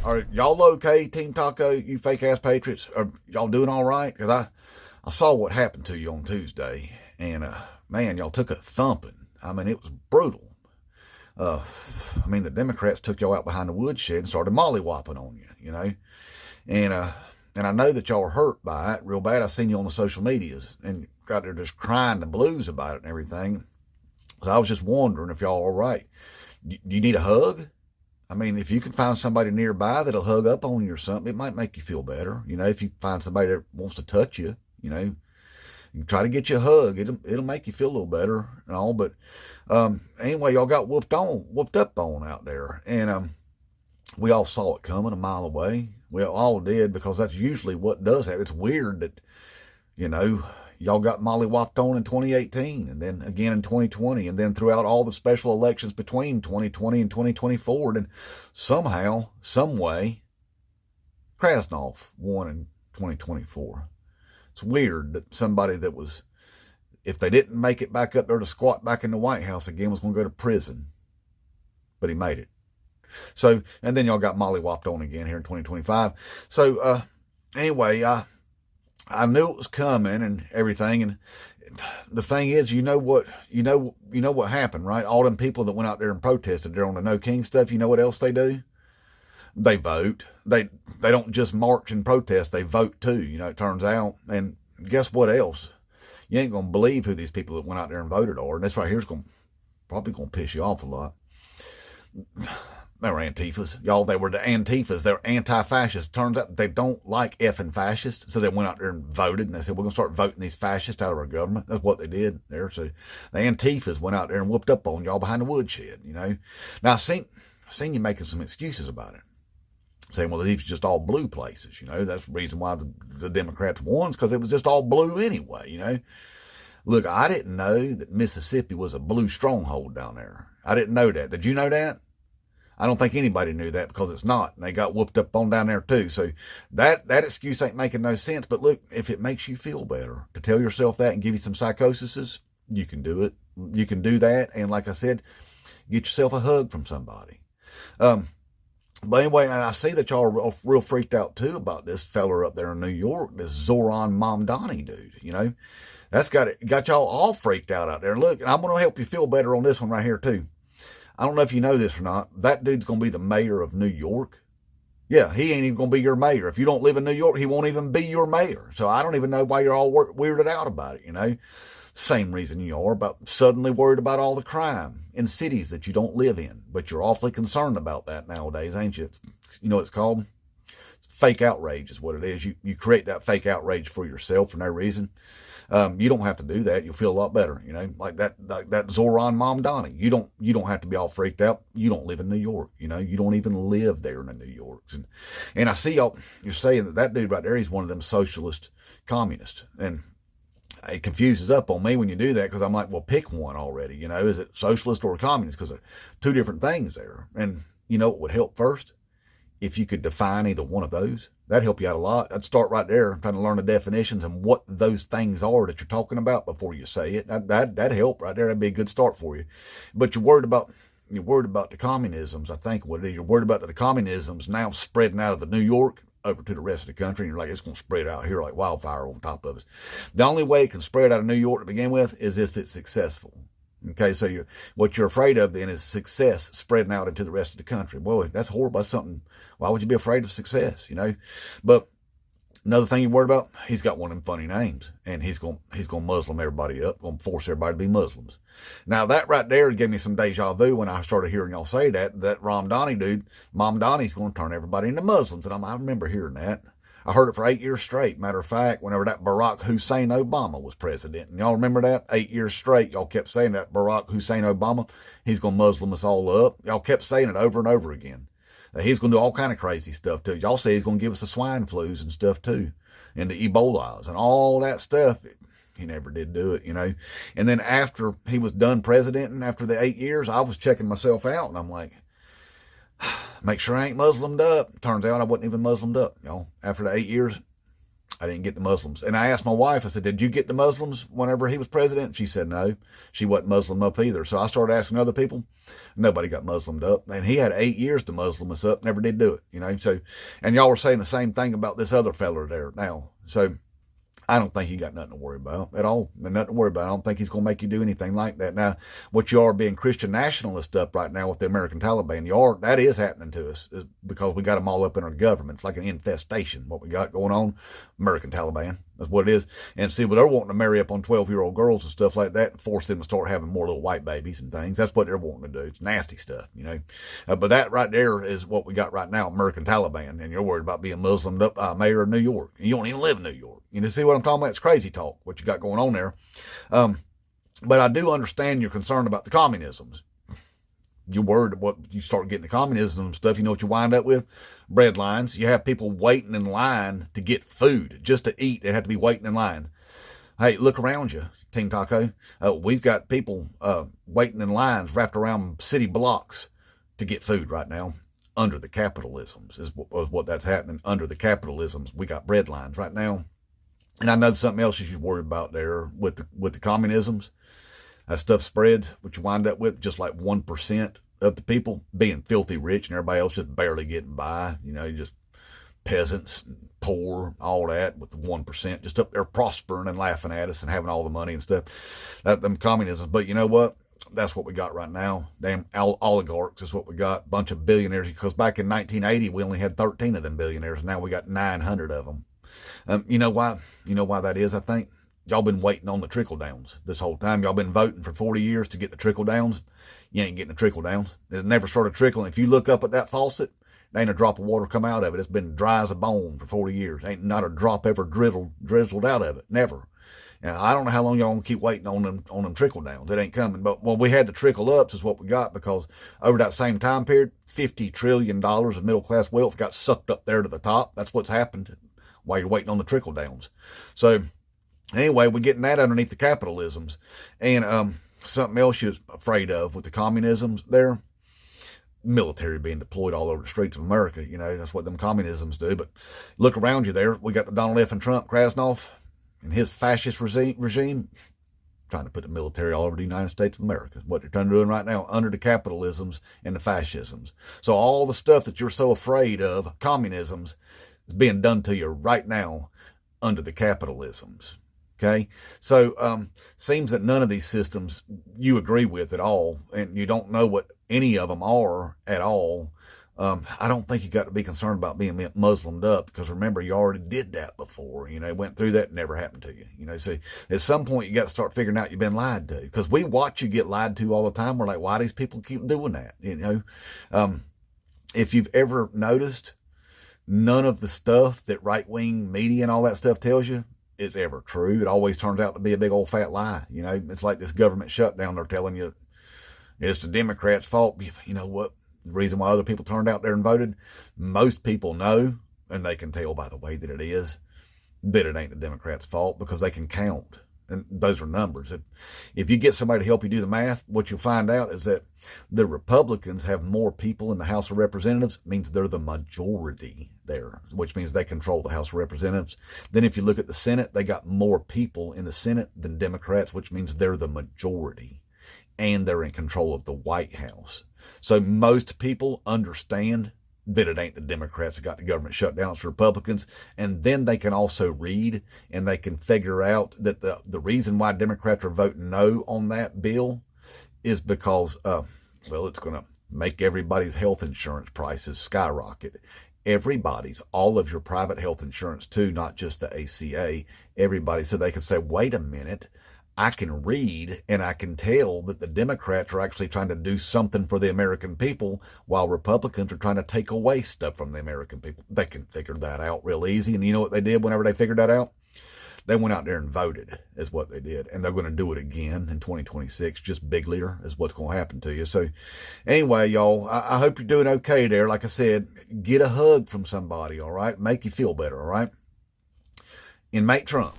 Are y'all okay, Team Taco, you fake-ass patriots? Are y'all doing all right? Because I saw what happened to you on Tuesday, and, man, y'all took a thumping. I mean, it was brutal. I mean, the Democrats took y'all out behind the woodshed and started mollywopping on you, you know? And I know that y'all were hurt by it real bad. I seen you on the social medias and got there just crying the blues about it and everything. So I was just wondering if y'all are all right. Do you need a hug? I mean, if you can find somebody nearby that'll hug up on you or something, it might make you feel better. You know, if you find somebody that wants to touch you, you know, you try to get you a hug. It'll make you feel a little better and all. But anyway, y'all got whooped up on out there. And we all saw it coming a mile away. We all did, because that's usually what does happen. It's weird that, you know, y'all got mollywopped on in 2018 and then again in 2020 and then throughout all the special elections between 2020 and 2024. And somehow, some way, Krasnov won in 2024. It's weird that somebody that was, if they didn't make it back up there to squat back in the White House again, was going to go to prison. But he made it. So, and then y'all got mollywopped on again here in 2025. So, anyway, I knew it was coming and everything. And the thing is, you know what happened, right? All them people that went out there and protested there on the No King stuff, you know what else they do? They vote. They don't just march and protest, they vote too, you know, it turns out. And guess what else? You ain't going to believe who these people that went out there and voted are. And this right here is probably going to piss you off a lot. They were Antifas. Y'all, they were the Antifas. They're anti-fascists. Turns out they don't like effing fascists. So they went out there and voted. And they said, we're going to start voting these fascists out of our government. That's what they did there. So the Antifas went out there and whooped up on y'all behind the woodshed, you know. Now, I seen you making some excuses about it. Saying, well, these are just all blue places, you know. That's the reason why the Democrats won, because it was just all blue anyway, you know. Look, I didn't know that Mississippi was a blue stronghold down there. I didn't know that. Did you know that? I don't think anybody knew that, because it's not. And they got whooped up on down there too. So that excuse ain't making no sense. But look, if it makes you feel better to tell yourself that and give you some psychosis, you can do it. You can do that. And like I said, get yourself a hug from somebody. But anyway, and I see that y'all are real freaked out too about this feller up there in New York, this Zoran Mamdani dude, you know. That's got y'all all freaked out there. Look, and I'm going to help you feel better on this one right here too. I don't know if you know this or not. That dude's going to be the mayor of New York. Yeah, he ain't even going to be your mayor. If you don't live in New York, he won't even be your mayor. So I don't even know why you're all weirded out about it, you know. Same reason you are about suddenly worried about all the crime in cities that you don't live in. But you're awfully concerned about that nowadays, ain't you? You know what it's called? Fake outrage is what it is. You create that fake outrage for yourself for no reason. You don't have to do that. You'll feel a lot better, you know, like that Zoran Mamdani. You don't have to be all freaked out. You don't live in New York, you know, you don't even live there in the New Yorks. And I see you're saying that dude right there, he's one of them socialist communists. And it confuses up on me when you do that, because I'm like, well, pick one already, you know, is it socialist or communist? Because they're two different things there. And you know what would help first? If you could define either one of those, that'd help you out a lot. I'd start right there, trying to learn the definitions and what those things are that you're talking about before you say it. That'd help right there. That'd be a good start for you. But you're worried about the communisms, I think what it is. You're worried about the communisms now spreading out of the New York over to the rest of the country. And you're like, it's going to spread out here like wildfire on top of us. The only way it can spread out of New York to begin with is if it's successful. Okay, so what you're afraid of then is success spreading out into the rest of the country. Boy, that's horrible. That's something. Why would you be afraid of success, you know? But another thing you're worried about, he's got one of them funny names, and he's going to Muslim everybody up, going to force everybody to be Muslims. Now, that right there gave me some deja vu when I started hearing y'all say that Mamdani's going to turn everybody into Muslims. And I remember hearing that. I heard it for 8 years straight. Matter of fact, whenever that Barack Hussein Obama was president. And y'all remember that? 8 years straight, y'all kept saying that Barack Hussein Obama, he's going to Muslim us all up. Y'all kept saying it over and over again. He's going to do all kind of crazy stuff too. Y'all say he's going to give us the swine flus and stuff too. And the Ebolas and all that stuff. He never did do it, you know. And then after he was done presidenting, after the 8 years, I was checking myself out. And I'm like, make sure I ain't Muslimed up. Turns out I wasn't even Muslimed up, y'all. After the 8 years, I didn't get the Muslims. And I asked my wife, I said, did you get the Muslims whenever he was president? She said no. She wasn't Muslim up either. So I started asking other people. Nobody got Muslimed up. And he had 8 years to Muslim us up, never did do it, you know. So, and y'all were saying the same thing about this other fella there now. So I don't think he got nothing to worry about at all. Nothing to worry about. I don't think he's going to make you do anything like that. Now, what you are being Christian nationalist up right now with the American Taliban, that is happening to us because we got them all up in our government. It's like an infestation, what we got going on. American Taliban, that's what it is. And see, well, they're wanting to marry up on 12-year-old girls and stuff like that and force them to start having more little white babies and things. That's what they're wanting to do. It's nasty stuff, you know. But that right there is what we got right now, American Taliban. And you're worried about being Muslimed up by mayor of New York. You don't even live in New York. You know, see what I'm talking about? It's crazy talk, what you got going on there. But I do understand your concern about the communisms. You're worried what you start getting the communism stuff, you know what you wind up with? Bread lines. You have people waiting in line to get food, just to eat. They have to be waiting in line. Hey, look around you, Team Taco. We've got people waiting in lines wrapped around city blocks to get food right now. Under the capitalisms is what that's happening. Under the capitalisms, we got bread lines right now. And I know there's something else you should worry about there with the communisms. That stuff spreads, what you wind up with, just like 1% of the people being filthy rich and everybody else just barely getting by. You know, just peasants, poor, all that, with the 1% just up there prospering and laughing at us and having all the money and stuff. Them communisms. But you know what? That's what we got right now. Damn oligarchs is what we got. Bunch of billionaires. Because back in 1980, we only had 13 of them billionaires. Now we got 900 of them. You know why? You know why that is, I think? Y'all been waiting on the trickle downs this whole time. Y'all been voting for 40 years to get the trickle downs. You ain't getting the trickle downs. It never started trickling. If you look up at that faucet, there ain't a drop of water come out of it. It's been dry as a bone for 40 years. Ain't not a drop ever drizzled out of it. Never. Now, I don't know how long y'all gonna keep waiting on them trickle downs. It ain't coming. But well, we had the trickle ups is what we got, because over that same time period, $50 trillion of middle class wealth got sucked up there to the top. That's what's happened while you're waiting on the trickle downs. So anyway, we're getting that underneath the capitalisms. And something else you're afraid of with the communisms there, military being deployed all over the streets of America. You know, that's what them communisms do. But look around you there. We got the Donald F. and Trump, Krasnov, and his fascist regime trying to put the military all over the United States of America. What they're trying to do right now under the capitalisms and the fascisms. So all the stuff that you're so afraid of, communisms, is being done to you right now under the capitalisms. Okay, so seems that none of these systems you agree with at all, and you don't know what any of them are at all. I don't think you got to be concerned about being Muslimed up, because remember, you already did that before. You know, went through that, never happened to you. You know, see, at some point you got to start figuring out you've been lied to, because we watch you get lied to all the time. We're like, why do these people keep doing that? You know, if you've ever noticed, none of the stuff that right-wing media and all that stuff tells you is ever true. It always turns out to be a big old fat lie. You know, it's like this government shutdown. They're telling you it's the Democrats' fault. You know what? The reason why other people turned out there and voted, most people know, and they can tell by the way that it is, that it ain't the Democrats' fault, because they can count. And those are numbers. If you get somebody to help you do the math, what you'll find out is that the Republicans have more people in the House of Representatives. It means they're the majority there, which means they control the House of Representatives. Then if you look at the Senate, they got more people in the Senate than Democrats, which means they're the majority. And they're in control of the White House. So most people understand that it ain't the Democrats that got the government shut down, it's Republicans. And then they can also read, and they can figure out that the reason why Democrats are voting no on that bill is because, well, it's going to make everybody's health insurance prices skyrocket. Everybody's, all of your private health insurance too, not just the ACA, everybody. So they can say, wait a minute, I can read and I can tell that the Democrats are actually trying to do something for the American people, while Republicans are trying to take away stuff from the American people. They can figure that out real easy. And you know what they did whenever they figured that out? They went out there and voted, is what they did. And they're going to do it again in 2026. Just biglier is what's going to happen to you. So anyway, y'all, I hope you're doing okay there. Like I said, get a hug from somebody, all right? Make you feel better, all right? Inmate Trump.